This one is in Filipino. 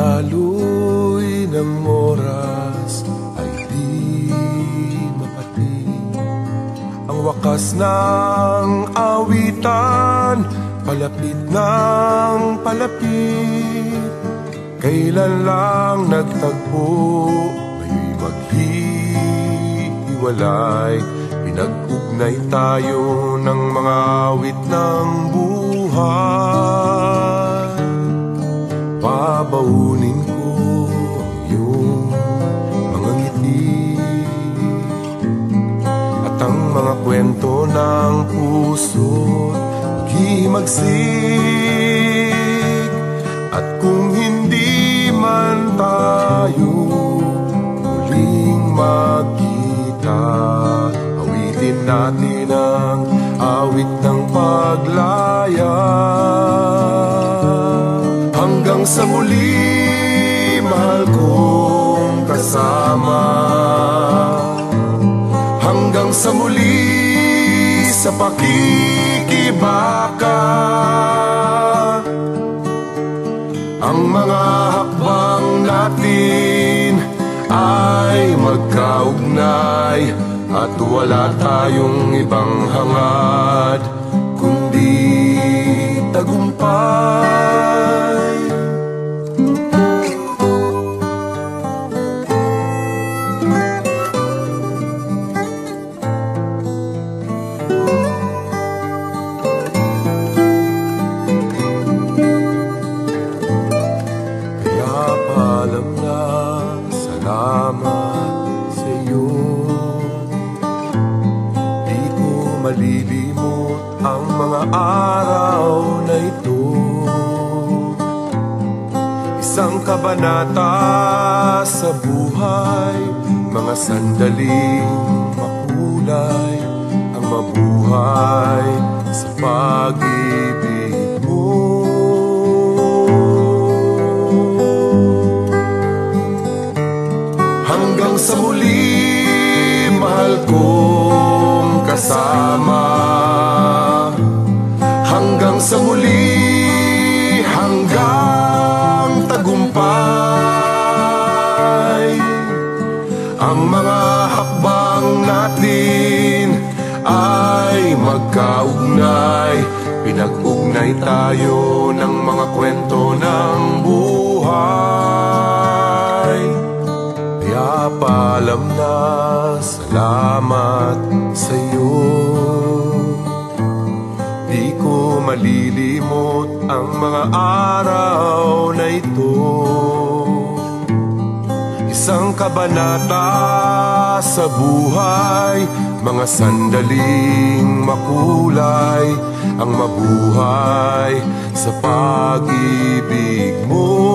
Daloy ng oras ay di mapating. Ang wakas ng awitan, palapit ng palapit. Kailan lang nagtagpo, ngayon'y maghihiwalay. Pinag-ugnay tayo ng mga awit ng buhay. Babaunin ko ang iyong mga ngiti at ang mga kwento ng puso't maghihimagsik. At kung hindi man tayo muling magkita, awitin natin ang awit ng paglaya. Hanggang sa muli, mahal kong kasama. Hanggang sa muli, sa pakikibaka. Ang mga hakbang natin ay magkaugnay, at wala tayong ibang hangad kundi tagumpay. Salamat sa iyo. Di ko malilimot ang mga araw na ito. Isang kabanata sa buhay, mga sandaling makulay, ang mabuhay sa pag-ibig mo. Hanggang sa muli, mahal kong kasama. Hanggang sa muli, hanggang tagumpay. Ang mga hakbang natin ay magkaugnay. Pinag-ugnay tayo ng mga kwento ng buhay. Paalam na salamat sa iyo. Di ko malilimot ang mga araw na ito. Isang kabanata sa buhay, mga sandaling makulay, ang mabuhay sa pag-ibig mo.